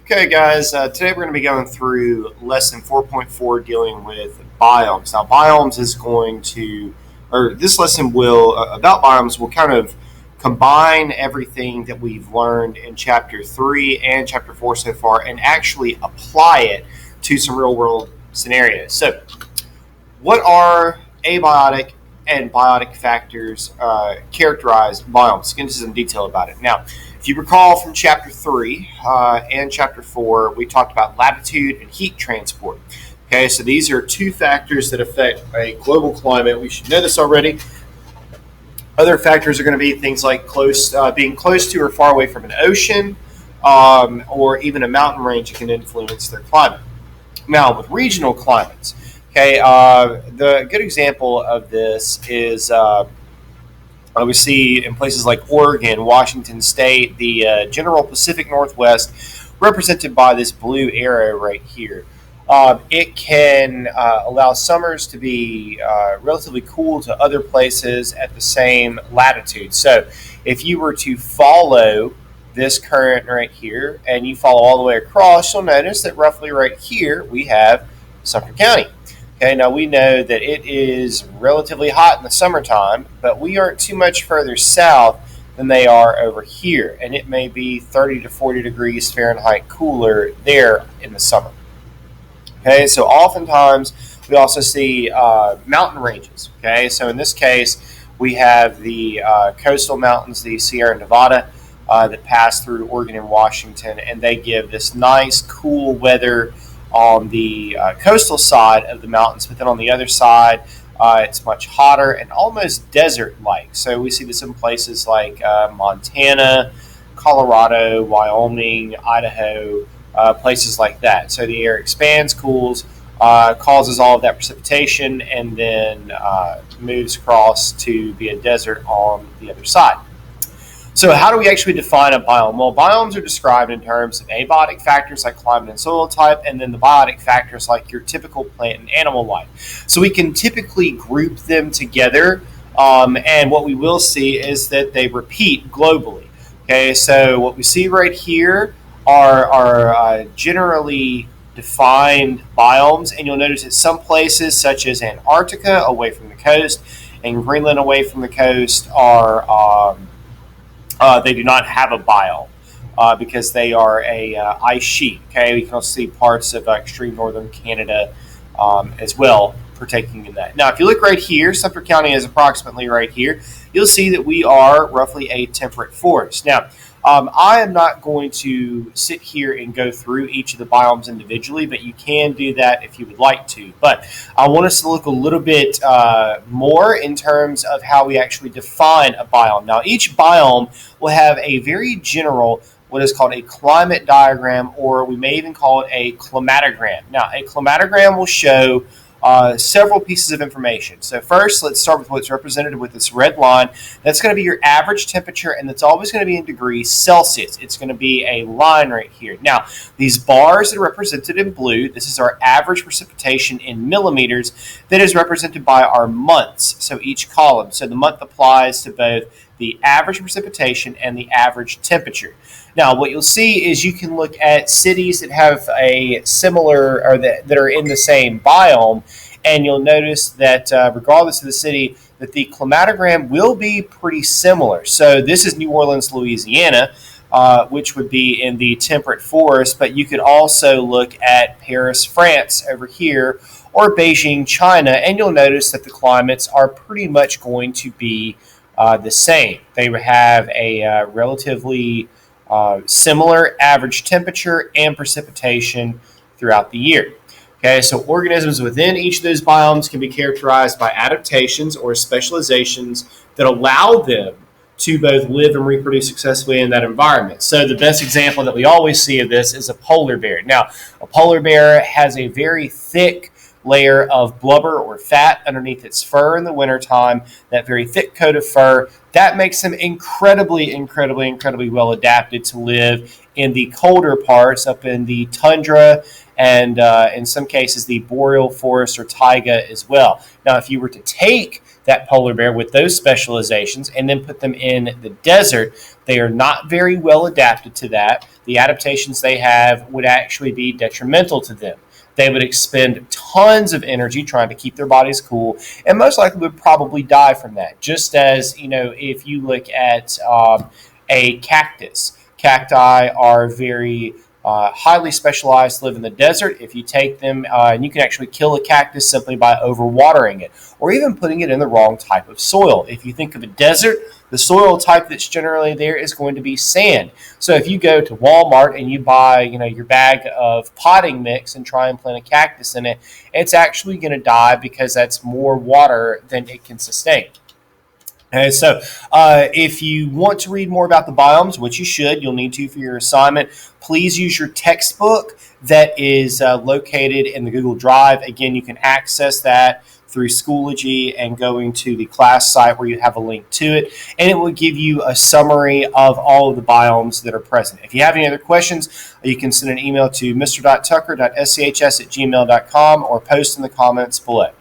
Okay, guys, today we're going to be going through lesson 4.4 dealing with biomes. Now, biomes is going to, or this lesson will, about biomes, will kind of combine everything that we've learned in chapter 3 and chapter 4 so far and actually apply it to some real world scenarios. So, what are abiotic and biotic factors characterize biomes? Let's get into some detail about it. Now, if you recall from chapter 3 and chapter 4, we talked about latitude and heat transport. Okay, so these are two factors that affect a global climate. We should know this already. Other factors are going to be things like being close to or far away from an ocean or even a mountain range that can influence their climate. Now, with regional climates, okay, the good example of this is we see in places like Oregon, Washington State, the general Pacific Northwest, represented by this blue arrow right here. It can allow summers to be relatively cool to other places at the same latitude. So if you were to follow this current right here and you follow all the way across, you'll notice that roughly right here we have Sumter County. Okay, now we know that it is relatively hot in the summertime, but we aren't too much further south than they are over here, and it may be 30 to 40 degrees Fahrenheit cooler there in the summer. Okay, so oftentimes we also see mountain ranges. Okay, so in this case, we have the coastal mountains, the Sierra Nevada, that pass through Oregon and Washington, and they give this nice, cool weather on the coastal side of the mountains, but then on the other side, it's much hotter and almost desert-like. So we see this in places like Montana, Colorado, Wyoming, Idaho, places like that. So the air expands, cools, causes all of that precipitation, and then moves across to be a desert on the other side. So how do we actually define a biome? Well, biomes are described in terms of abiotic factors like climate and soil type, and then the biotic factors like your typical plant and animal life. So we can typically group them together, and what we will see is that they repeat globally. Okay, so what we see right here are generally defined biomes, and you'll notice that some places, such as Antarctica, away from the coast, and Greenland, away from the coast, are they do not have a biome because they are a ice sheet. Okay, we can also see parts of extreme northern Canada as well partaking in that. Now, if you look right here, Sumter County is approximately right here. You'll see that we are roughly a temperate forest. Now, I am not going to sit here and go through each of the biomes individually, but you can do that if you would like to. But I want us to look a little bit more in terms of how we actually define a biome. Now, each biome will have a very general, what is called a climate diagram, or we may even call it a climatogram. Now, a climatogram will show several pieces of information. So first, let's start with what's represented with this red line. That's going to be your average temperature, and that's always going to be in degrees Celsius. It's going to be a line right here. Now, these bars that are represented in blue, this is our average precipitation in millimeters that is represented by our months, so each column. So the month applies to both the average precipitation and the average temperature. Now, what you'll see is you can look at cities that have a similar, or that are in the same biome, and you'll notice that regardless of the city, that the climatogram will be pretty similar. So this is New Orleans, Louisiana, which would be in the temperate forest, but you could also look at Paris, France over here, or Beijing, China, and you'll notice that the climates are pretty much going to be the same. They have a relatively similar average temperature and precipitation throughout the year. Okay, so organisms within each of those biomes can be characterized by adaptations or specializations that allow them to both live and reproduce successfully in that environment. So the best example that we always see of this is a polar bear. Now, a polar bear has a very thick layer of blubber or fat underneath its fur in the wintertime, that very thick coat of fur. That makes them incredibly well adapted to live in the colder parts, up in the tundra, and in some cases the boreal forest or taiga as well. Now, if you were to take that polar bear with those specializations and then put them in the desert, they are not very well adapted to that. The adaptations they have would actually be detrimental to them. They would expend tons of energy trying to keep their bodies cool, and most likely would probably die from that. Just as, if you look at a cactus, cacti are very highly specialized, live in the desert. If you take them, and you can actually kill a cactus simply by overwatering it or even putting it in the wrong type of soil. If you think of a desert, the soil type that's generally there is going to be sand. So if you go to Walmart and you buy, your bag of potting mix and try and plant a cactus in it, it's actually going to die because that's more water than it can sustain. Okay, so if you want to read more about the biomes, which you should, you'll need to for your assignment, please use your textbook that is located in the Google Drive. Again, you can access that through Schoology and going to the class site where you have a link to it, and it will give you a summary of all of the biomes that are present. If you have any other questions, you can send an email to mr.tucker.schs@gmail.com or post in the comments below.